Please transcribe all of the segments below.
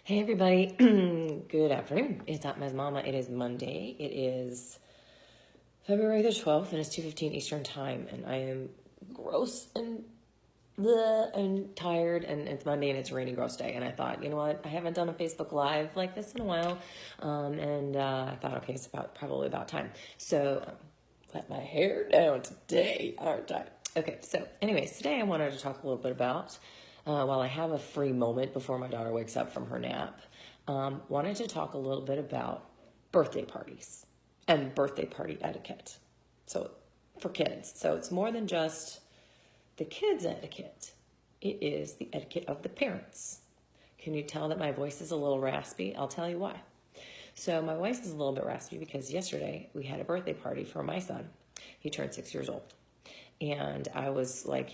Hey everybody, good afternoon. It's Aunt Mez Mama. It is Monday. It is February the 12th and it's 2:15 Eastern Time, and I am gross and bleh and tired, and it's Monday and it's a rainy gross day, and I thought, you know what, I haven't done a Facebook Live like this in a while, and I thought, okay, it's probably about time. So let my hair down today, aren't I? Okay, so anyways, today I wanted to talk a little bit about, while I have a free moment before my daughter wakes up from her nap, wanted to talk a little bit about birthday parties and birthday party etiquette. So for kids, so it's more than just the kids' etiquette. It is the etiquette of the parents. Can you tell that my voice is a little raspy? I'll tell you why. So my voice is a little bit raspy because yesterday we had a birthday party for my son. He turned 6 years old. And I was like,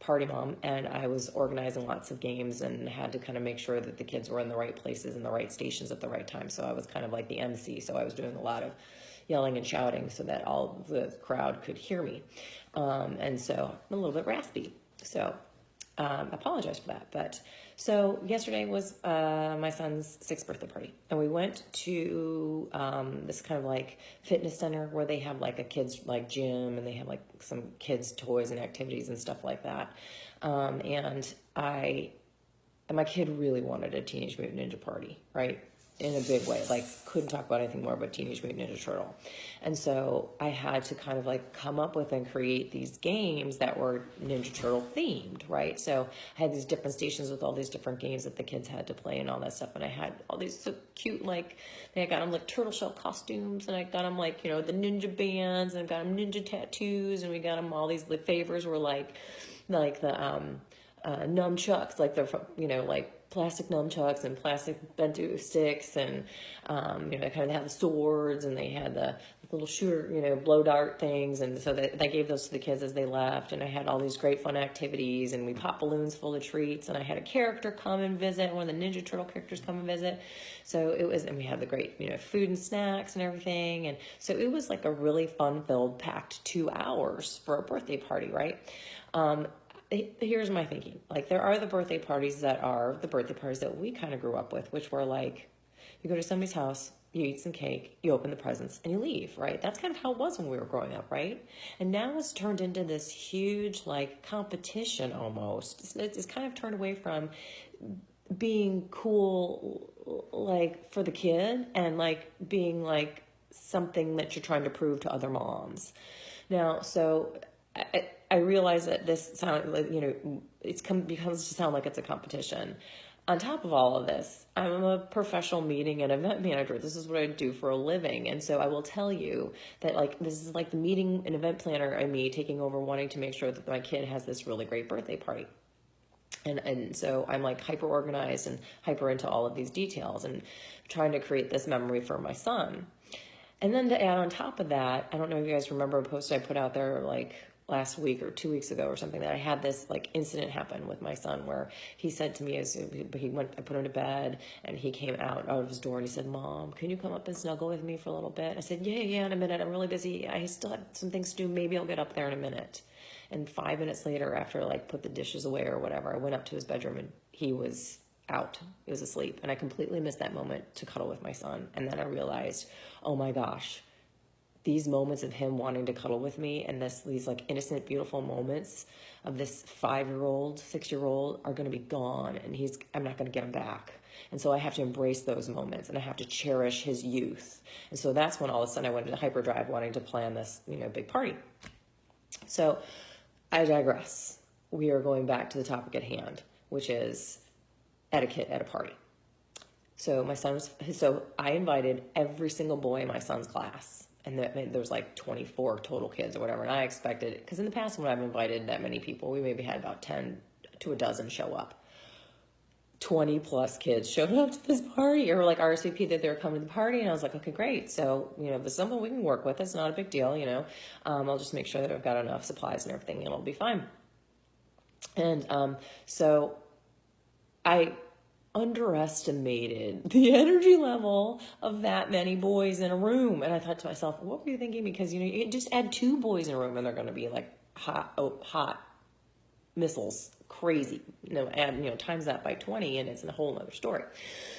party mom, and I was organizing lots of games and had to kind of make sure that the kids were in the right places and the right stations at the right time. So I was kind of like the MC. So I was doing a lot of yelling and shouting so that all the crowd could hear me. And so I'm a little bit raspy. So I apologize for that. But so yesterday was my son's 6th birthday party, and we went to this kind of like fitness center where they have like a kids like gym, and they have like some kids toys and activities and stuff like that. And my kid really wanted a Teenage Mutant Ninja party, right? In a big way, like couldn't talk about anything more but Teenage Mutant Ninja Turtle. And so I had to kind of like come up with and create these games that were Ninja Turtle themed, right? So I had these different stations with all these different games that the kids had to play and all that stuff. And I had all these so cute, like, I got them like turtle shell costumes, and I got them like, the ninja bands, and I got them ninja tattoos, and we got them all these, the favors were like the nunchucks, like they're, like plastic nunchucks and plastic bento sticks, and they kind of have the swords, and they had the little shooter, blow dart things, and so I gave those to the kids as they left. And I had all these great fun activities, and we popped balloons full of treats, and I had a character come and visit, one of the Ninja Turtle characters come and visit. So it was, and we had the great food and snacks and everything, and so it was like a really fun-filled, packed 2 hours for a birthday party, right? Here's my thinking. Like, there are the birthday parties that are the birthday parties that we kind of grew up with, which were like, you go to somebody's house, you eat some cake, you open the presents, and you leave, right? That's kind of how it was when we were growing up, right? And now it's turned into this huge, like, competition almost. It's kind of turned away from being cool, like, for the kid, and, like, being, like, something that you're trying to prove to other moms. Now, so I realize that this sound, becomes to sound like it's a competition. On top of all of this, I'm a professional meeting and event manager. This is what I do for a living. And so I will tell you that, like, this is like the meeting and event planner and me taking over, wanting to make sure that my kid has this really great birthday party. And so I'm like hyper organized and hyper into all of these details and trying to create this memory for my son. And then to add on top of that, I don't know if you guys remember a post I put out there like last week or 2 weeks ago or something, that I had this like incident happen with my son where he said to me, as he went, I put him to bed, and he came out of his door and he said, "Mom, can you come up and snuggle with me for a little bit?" I said, yeah, in a minute. I'm really busy. I still have some things to do. Maybe I'll get up there in a minute. And 5 minutes later, after like put the dishes away or whatever, I went up to his bedroom and he was out. He was asleep. And I completely missed that moment to cuddle with my son. And then I realized, oh my gosh, these moments of him wanting to cuddle with me, and these like innocent, beautiful moments of this 5-year-old, 6-year-old are going to be gone, and I'm not going to get him back. And so I have to embrace those moments, and I have to cherish his youth. And so that's when all of a sudden I went into hyperdrive, wanting to plan this, big party. So I digress. We are going back to the topic at hand, which is etiquette at a party. So I invited every single boy in my son's class, and there was like 24 total kids or whatever. And I expected, because in the past when I've invited that many people, we maybe had about 10 to a dozen show up. 20 plus kids showed up to this party, or like RSVP that they were coming to the party. And I was like, okay, great. So, this is something we can work with. It's not a big deal, I'll just make sure that I've got enough supplies and everything, and it'll be fine. And so I underestimated the energy level of that many boys in a room. And I thought to myself, what were you thinking? Because, you just add 2 boys in a room and they're going to be like hot missiles, crazy, and times that by 20, and it's a whole other story.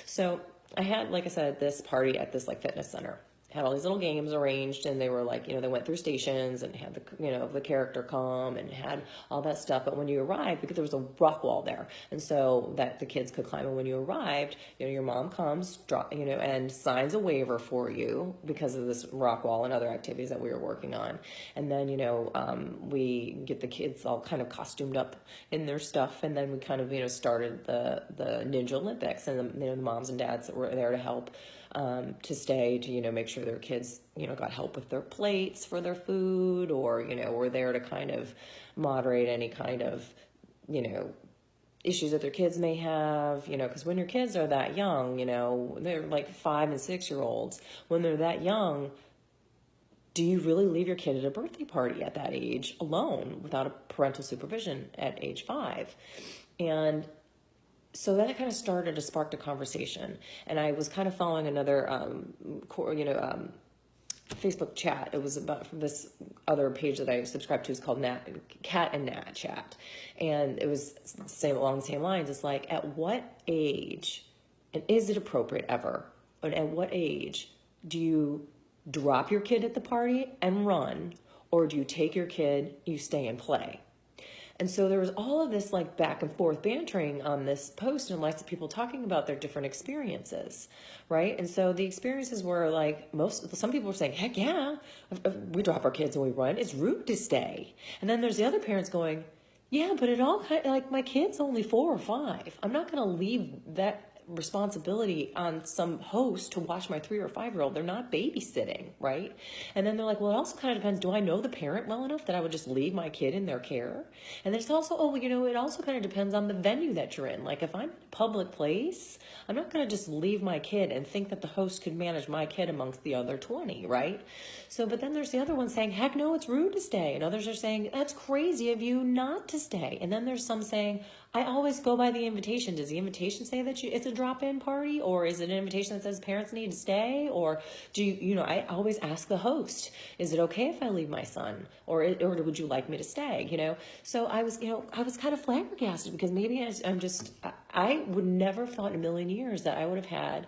So I had, like I said, this party at this like fitness center. Had all these little games arranged, and they were like, they went through stations and had the character come and had all that stuff. But when you arrived, because there was a rock wall there, and so that the kids could climb. And when you arrived, your mom comes, and signs a waiver for you because of this rock wall and other activities that we were working on. And then, we get the kids all kind of costumed up in their stuff, and then we kind of, started the Ninja Olympics, and the moms and dads that were there to help. To stay to, make sure their kids, got help with their plates for their food, or, were there to kind of moderate any kind of, issues that their kids may have, because when your kids are that young, they're like 5 and 6 year olds. When they're that young, do you really leave your kid at a birthday party at that age alone without a parental supervision at age 5? And so that kind of started to spark a conversation, and I was kind of following another, Facebook chat. It was about from this other page that I subscribed to. It's called Cat and Nat Chat, and it was along the same lines. It's like, at what age, and is it appropriate ever, and at what age do you drop your kid at the party and run, or do you take your kid, you stay and play? And so there was all of this like back and forth bantering on this post, and lots of people talking about their different experiences, right? And so the experiences were like, some people were saying, heck yeah, we drop our kids and we run. It's rude to stay. And then there's the other parents going, yeah, but it all kind of, like, my kid's only 4 or 5. I'm not going to leave that responsibility on some host to watch my 3 or 5 year old. They're not babysitting, right? And then they're like, well, it also kind of depends. Do I know the parent well enough that I would just leave my kid in their care? And there's also, it also kind of depends on the venue that you're in. Like, if I'm in a public place, I'm not going to just leave my kid and think that the host could manage my kid amongst the other 20, right? So, but then there's the other one saying, heck no, it's rude to stay. And others are saying, that's crazy of you not to stay. And then there's some saying, I always go by the invitation. Does the invitation say that it's a drop-in party, or is it an invitation that says parents need to stay? Or do I always ask the host, is it okay if I leave my son, or would you like me to stay? So I was kind of flabbergasted, because maybe I would never have thought in a million years that I would have had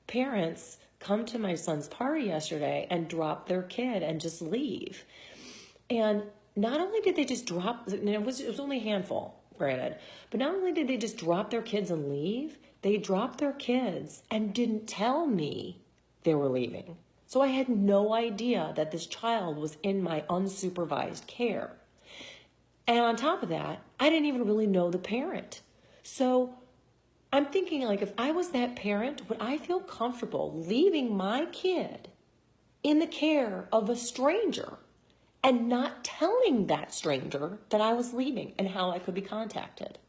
parents come to my son's party yesterday and drop their kid and just leave. And not only did they just drop, it was only a handful, granted, but not only did they just drop their kids and leave, they dropped their kids and didn't tell me they were leaving. So I had no idea that this child was in my unsupervised care. And on top of that, I didn't even really know the parent. So I'm thinking, like, if I was that parent, would I feel comfortable leaving my kid in the care of a stranger and not telling that stranger that I was leaving and how I could be contacted?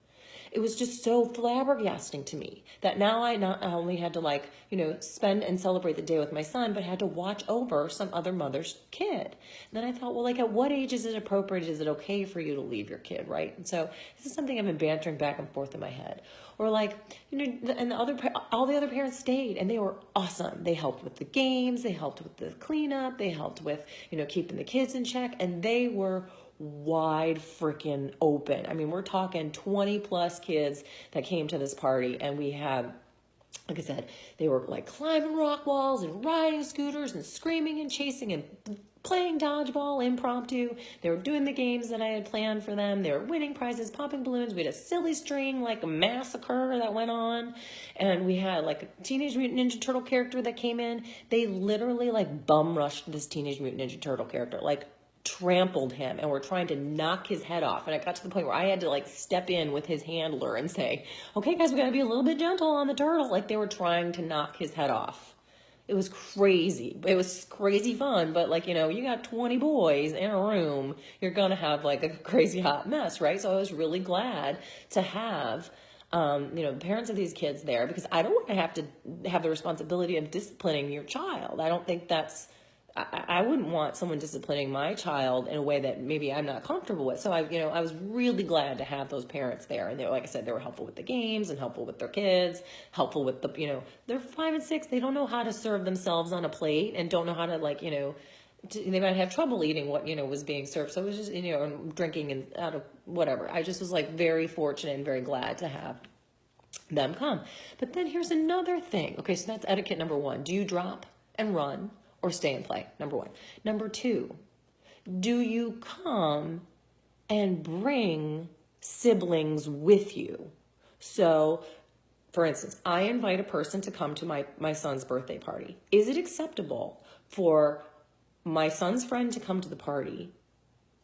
It was just so flabbergasting to me that now I not only had to spend and celebrate the day with my son, but had to watch over some other mother's kid. And then I thought, well, at what age is it appropriate? Is it okay for you to leave your kid, right? And so this is something I've been bantering back and forth in my head. Or and all the other parents stayed, and they were awesome. They helped with the games, they helped with the cleanup, they helped with, keeping the kids in check, and they were wide freaking open. I mean, we're talking 20 plus kids that came to this party, and we had, like I said, they were like climbing rock walls and riding scooters and screaming and chasing and playing dodgeball impromptu. They were doing the games that I had planned for them. They were winning prizes, popping balloons. We had a silly string, like a massacre that went on. And we had like a Teenage Mutant Ninja Turtle character that came in. They literally like bum rushed this Teenage Mutant Ninja Turtle character, like trampled him, and were trying to knock his head off. And I got to the point where I had to like step in with his handler and say, okay guys, we gotta be a little bit gentle on the turtle. Like, they were trying to knock his head off. It was crazy. It was crazy fun, but you got 20 boys in a room, you're gonna have like a crazy hot mess, right? So I was really glad to have the parents of these kids there, because I don't want to have the responsibility of disciplining your child. I don't think that's, I wouldn't want someone disciplining my child in a way that maybe I'm not comfortable with. So I was really glad to have those parents there. And they, like I said, they were helpful with the games and helpful with their kids, helpful with they're 5 and 6. They don't know how to serve themselves on a plate and don't know how to they might have trouble eating what, was being served. So it was just, and drinking and out of whatever. I just was like very fortunate and very glad to have them come. But then here's another thing. Okay, so that's etiquette number one. Do you drop and run or stay and play? Number one. Number two, do you come and bring siblings with you? So, for instance, I invite a person to come to my son's birthday party. Is it acceptable for my son's friend to come to the party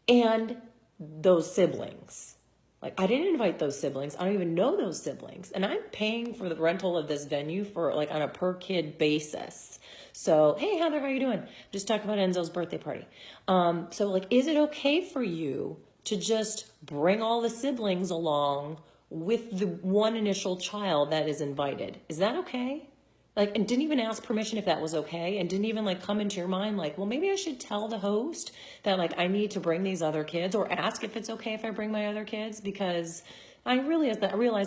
and those siblings? Like, I didn't invite those siblings. I don't even know those siblings. And I'm paying for the rental of this venue for like on a per kid basis. So, hey, Heather, how you doing? Just talking about Enzo's birthday party. So like, is it okay for you to just bring all the siblings along with the one initial child that is invited? Is that okay? Like, and didn't even ask permission if that was okay, and didn't even like come into your mind like, well, maybe I should tell the host that like I need to bring these other kids, or ask if it's okay if I bring my other kids, because I realize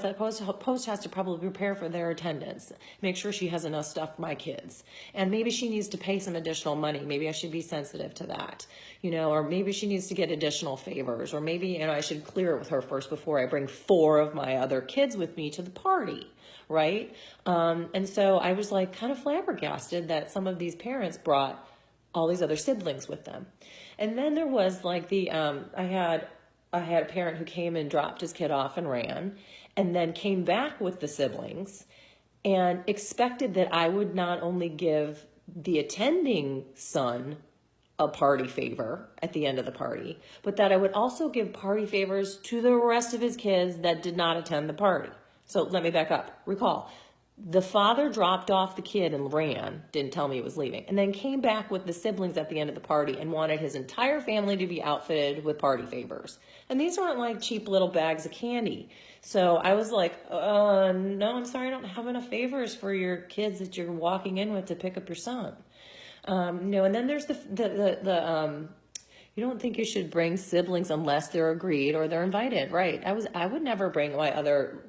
that host has to probably prepare for their attendance, make sure she has enough stuff for my kids, and maybe she needs to pay some additional money. Maybe I should be sensitive to that, or maybe she needs to get additional favors, or maybe I should clear it with her first before I bring 4 of my other kids with me to the party. Right? And so I was like kind of flabbergasted that some of these parents brought all these other siblings with them. And then there was like I had a parent who came and dropped his kid off and ran, and then came back with the siblings and expected that I would not only give the attending son a party favor at the end of the party, but that I would also give party favors to the rest of his kids that did not attend the party. So let me back up. Recall, the father dropped off the kid and ran, didn't tell me he was leaving, and then came back with the siblings at the end of the party and wanted his entire family to be outfitted with party favors. And these weren't like cheap little bags of candy. So I was like, no, I'm sorry, I don't have enough favors for your kids that you're walking in with to pick up your son. And then there's you don't think you should bring siblings unless they're agreed or they're invited, right? I would never bring my other,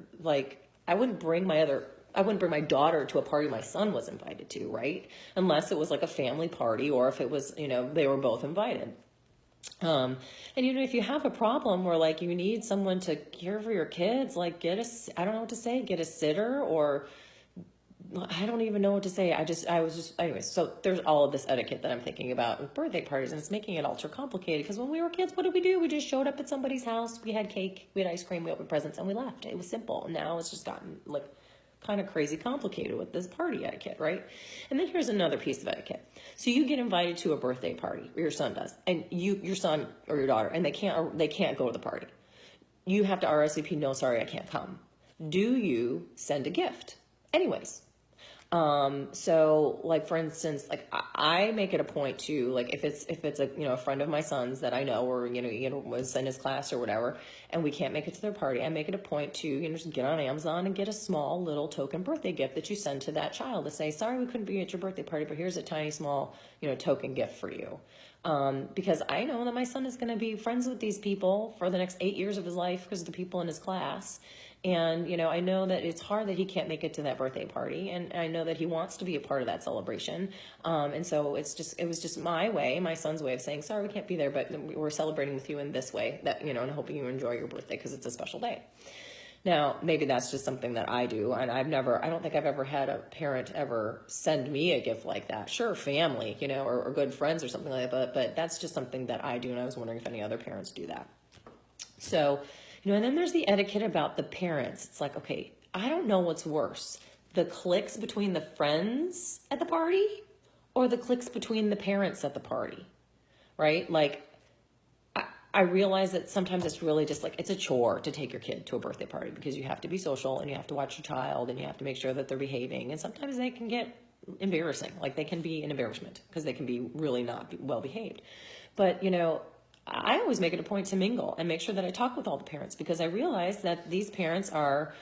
I wouldn't bring my daughter to a party my son was invited to, right? Unless it was like a family party, or if it was, they were both invited. And if you have a problem where like you need someone to care for your kids, like I don't know what to say, get a sitter, or I don't even know what to say. Anyways, so there's all of this etiquette that I'm thinking about with birthday parties, and it's making it ultra complicated, because when we were kids, what did we do? We just showed up at somebody's house, we had cake, we had ice cream, we opened presents, and we left. It was simple. Now it's just gotten like kind of crazy complicated with this party etiquette, right? And then here's another piece of etiquette. So you get invited to a birthday party, or your son does, and your son or your daughter, and they can't go to the party. You have to RSVP, no, sorry, I can't come. Do you send a gift? Anyways. So like, for instance, like I make it a point to, like, if it's a, a friend of my son's that I know, or, was in his class or whatever, and we can't make it to their party, I make it a point to, just get on Amazon and get a small little token birthday gift that you send to that child to say, sorry, we couldn't be at your birthday party, but here's a tiny, small, token gift for you. Because I know that my son is going to be friends with these people for the next 8 years of his life because of the people in his class. And, I know that it's hard that he can't make it to that birthday party. And I know that he wants to be a part of that celebration. And so it was just my son's way of saying, sorry, we can't be there, but we're celebrating with you in this way, that, and hoping you enjoy your birthday because it's a special day. Now, maybe that's just something that I do, and I don't think I've ever had a parent ever send me a gift like that. Sure, family, or good friends or something like that, but that's just something that I do, and I was wondering if any other parents do that. So, and then there's the etiquette about the parents. It's like, okay, I don't know what's worse, the cliques between the friends at the party or the cliques between the parents at the party, right? Like, I realize that sometimes it's really just like, it's a chore to take your kid to a birthday party because you have to be social and you have to watch your child and you have to make sure that they're behaving. And sometimes they can get embarrassing. Like, they can be an embarrassment because they can be really not well behaved. But, I always make it a point to mingle and make sure that I talk with all the parents, because I realize that these parents are,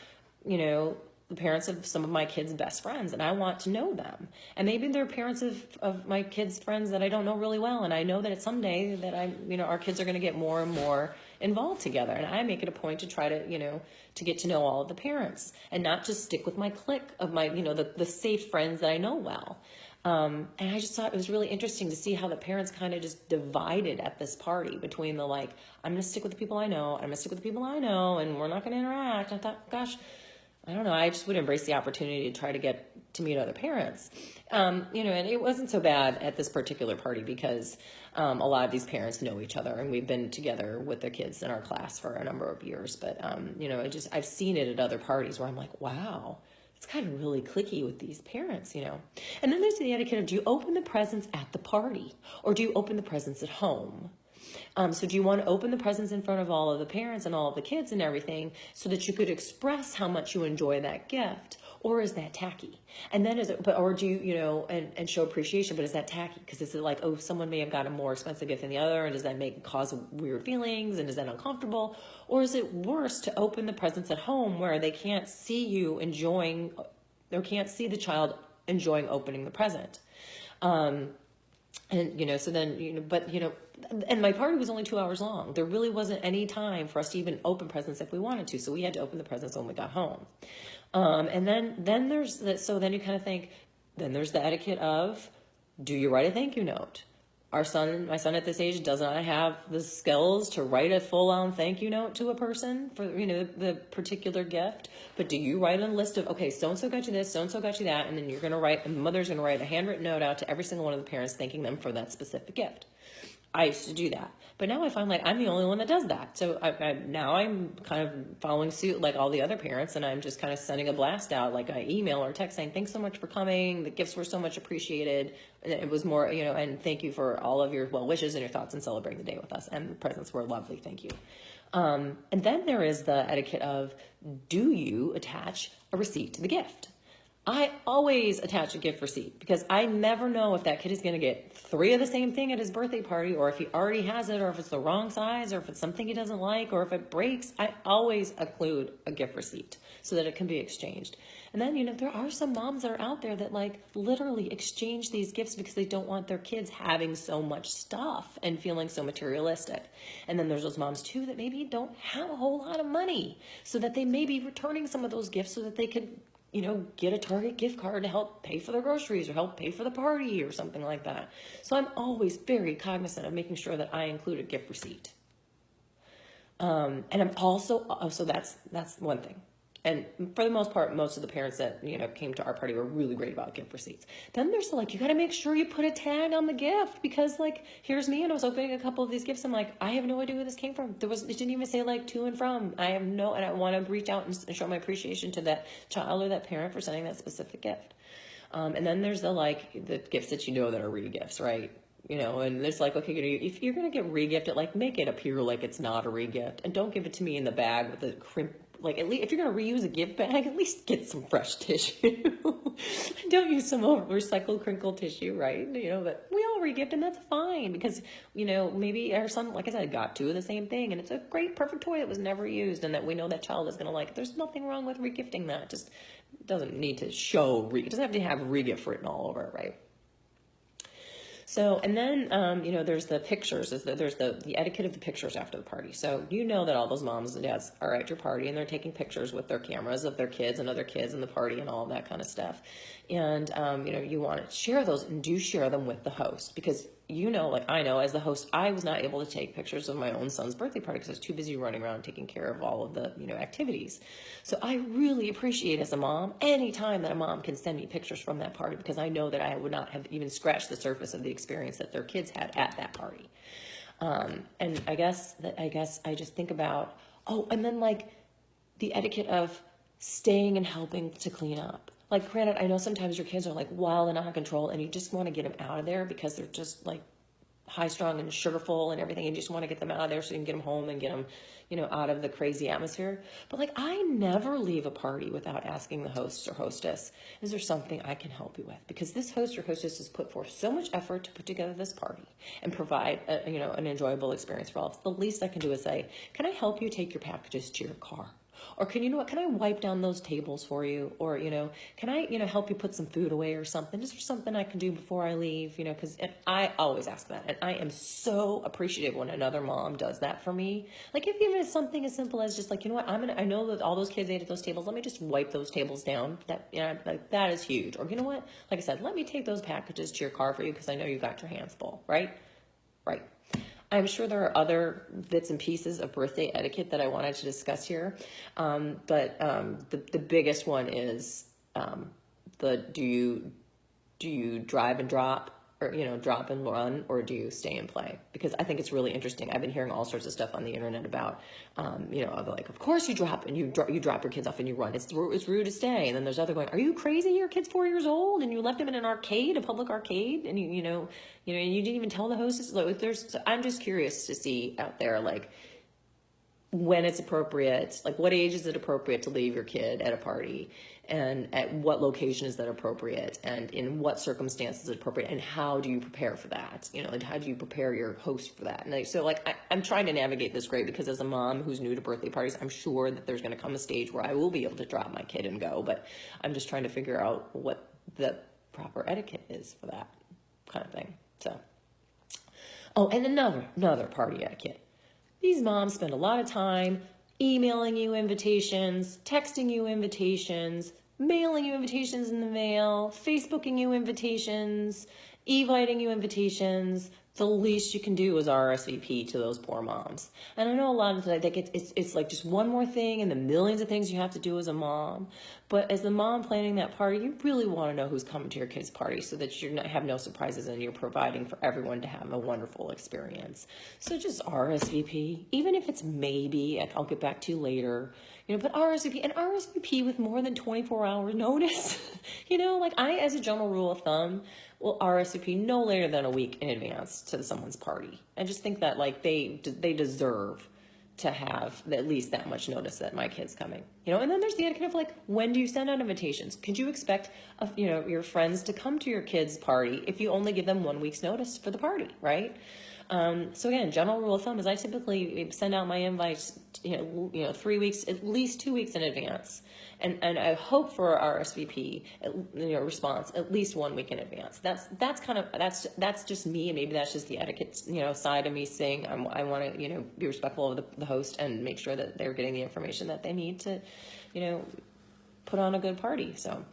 the parents of some of my kids' best friends, and I want to know them. And maybe they're parents of my kids' friends that I don't know really well, and I know that it's someday that our kids are going to get more and more involved together. And I make it a point to try to, to get to know all of the parents and not just stick with my clique of my, the safe friends that I know well. And I just thought it was really interesting to see how the parents kind of just divided at this party between the like, I'm going to stick with the people I know, I'm going to stick with the people I know, and we're not going to interact. I thought, gosh, I don't know. I just would embrace the opportunity to try to get to meet other parents. And it wasn't so bad at this particular party because a lot of these parents know each other, and we've been together with the kids in our class for a number of years. But, I've seen it at other parties where I'm like, wow, it's kind of really cliquey with these parents, And then there's the etiquette of, do you open the presents at the party or do you open the presents at home? So do you want to open the presents in front of all of the parents and all of the kids and everything so that you could express how much you enjoy that gift? Or is that tacky? And then or do you, and show appreciation, but is that tacky? Because is it like, oh, someone may have got a more expensive gift than the other, and does that cause weird feelings, and is that uncomfortable? Or is it worse to open the presents at home where they can't see you enjoying, or can't see the child enjoying opening the present? And my party was only 2 hours long. There really wasn't any time for us to even open presents if we wanted to. So we had to open the presents when we got home. And then there's that. So then you kind of think, then there's the etiquette of, do you write a thank you note? My son at this age does not have the skills to write a full-on thank you note to a person for, the particular gift. But do you write a list of, okay, so-and-so got you this, so-and-so got you that, and then the mother's going to write a handwritten note out to every single one of the parents thanking them for that specific gift. I used to do that. But now I find like I'm the only one that does that. So now I'm kind of following suit like all the other parents, and I'm just kind of sending a blast out, like I email or text saying, thanks so much for coming. The gifts were so much appreciated. And it was more, and thank you for all of your well wishes and your thoughts and celebrating the day with us. And the presents were lovely. Thank you. And then there is the etiquette of, do you attach a receipt to the gift? I always attach a gift receipt because I never know if that kid is going to get 3 of the same thing at his birthday party, or if he already has it, or if it's the wrong size, or if it's something he doesn't like, or if it breaks. I always include a gift receipt so that it can be exchanged. And then, there are some moms that are out there that like literally exchange these gifts because they don't want their kids having so much stuff and feeling so materialistic. And then there's those moms too that maybe don't have a whole lot of money, so that they may be returning some of those gifts so that they could get a Target gift card to help pay for their groceries or help pay for the party or something like that. So I'm always very cognizant of making sure that I include a gift receipt. And I'm also, so that's one thing. And for the most part, most of the parents that, came to our party were really great about gift receipts. Then there's like, you got to make sure you put a tag on the gift, because like, here's me and I was opening a couple of these gifts. I'm like, I have no idea where this came from. It didn't even say like to and from. And I want to reach out and show my appreciation to that child or that parent for sending that specific gift. And then there's the gifts that that are re-gifts, right? And it's like, okay, if you're going to get re-gifted, like make it appear like it's not a re-gift, and don't give it to me in the bag with the crimp. Like, at least if you're going to reuse a gift bag, at least get some fresh tissue. Don't use some recycled crinkled tissue, right? But we all re-gift, and that's fine, because, maybe our son, like I said, got 2 of the same thing, and it's a great, perfect toy that was never used, and that we know that child is going to like. There's nothing wrong with re-gifting that. It just doesn't need to show, it doesn't have to have re-gift written all over it, right? So, and then, there's the pictures, there's the etiquette of the pictures after the party. So, that all those moms and dads are at your party and they're taking pictures with their cameras of their kids and other kids in the party and all of that kind of stuff. And, you want to share those, and do share them with the host, because like I know as the host, I was not able to take pictures of my own son's birthday party because I was too busy running around taking care of all of the, activities. So I really appreciate as a mom, any time that a mom can send me pictures from that party, because I know that I would not have even scratched the surface of the experience that their kids had at that party. And I guess I just think about, and then like the etiquette of staying and helping to clean up. Like, granted, I know sometimes your kids are like wild and out of control, and you just want to get them out of there because they're just like high strung and sugar full and everything. And you just want to get them out of there so you can get them home and get them, out of the crazy atmosphere. But like, I never leave a party without asking the host or hostess, is there something I can help you with? Because this host or hostess has put forth so much effort to put together this party and provide, an enjoyable experience for all of us. The least I can do is say, can I help you take your packages to your car? Or can you know what? Can I wipe down those tables for you? Or can I help you put some food away or something? Is there something I can do before I leave? Because I always ask that, and I am so appreciative when another mom does that for me. Like if even it's something as simple as just like what I know that all those kids ate at those tables. Let me just wipe those tables down. That like that is huge. Or what? Like I said, let me take those packages to your car for you because I know you got your hands full. Right. I'm sure there are other bits and pieces of birthday etiquette that I wanted to discuss here, but the biggest one is do you drive and drop, or drop and run, or do you stay and play? Because I think it's really interesting. I've been hearing all sorts of stuff on the internet about of course you drop and you drop your kids off and you run. It's rude to stay. And then there's other going, are you crazy? Your kid's 4 years old and you left him in an arcade, a public arcade, and you didn't even tell the hostess. Like, I'm just curious to see out there, like, when it's appropriate, like what age is it appropriate to leave your kid at a party, and at what location is that appropriate, and in what circumstances is it appropriate, and how do you prepare for that? Like how do you prepare your host for that? And so I'm trying to navigate this great, because as a mom who's new to birthday parties, I'm sure that there's going to come a stage where I will be able to drop my kid and go, but I'm just trying to figure out what the proper etiquette is for that kind of thing. So, and another party etiquette. These moms spend a lot of time emailing you invitations, texting you invitations, mailing you invitations in the mail, Facebooking you invitations, eviting you invitations. The least you can do is RSVP to those poor moms. And I know a lot of times it's like just one more thing in the millions of things you have to do as a mom. But as the mom planning that party, you really want to know who's coming to your kid's party so that you have no surprises and you're providing for everyone to have a wonderful experience. So just RSVP, even if it's maybe, I'll get back to you later. But RSVP with more than 24 hours notice. I, as a general rule of thumb, will RSVP no later than a week in advance to someone's party. I just think that they deserve to have at least that much notice that my kid's coming. And then there's the etiquette of when do you send out invitations? Could you expect your friends to come to your kid's party if you only give them 1 week's notice for the party, right? So again, general rule of thumb is I typically send out my invites, 3 weeks, at least 2 weeks in advance. And I hope for a RSVP, response at least 1 week in advance. That's just me, and maybe that's just the etiquette, side of me saying I want to, be respectful of the host and make sure that they're getting the information that they need to, put on a good party. So,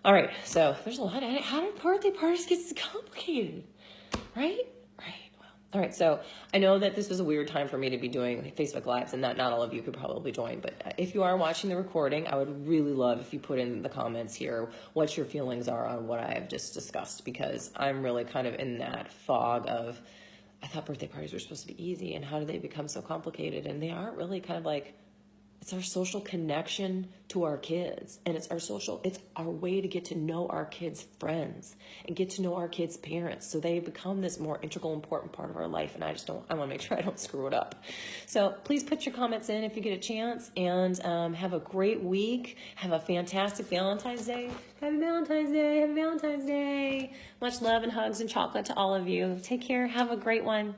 all right. So there's a lot. How did birthday parties get so complicated, right? All right, so I know that this was a weird time for me to be doing Facebook Lives, and not all of you could probably join, but if you are watching the recording, I would really love if you put in the comments here what your feelings are on what I have just discussed, because I'm really kind of in that fog of, I thought birthday parties were supposed to be easy, and how do they become so complicated? And they aren't really. Kind of like, it's our social connection to our kids, and it's our way to get to know our kids' friends and get to know our kids' parents, so they become this more integral, important part of our life. And I want to make sure I don't screw it up. So please put your comments in if you get a chance, and have a great week. Have a fantastic Valentine's Day. Happy Valentine's Day. Happy Valentine's Day. Much love and hugs and chocolate to all of you. Take care. Have a great one.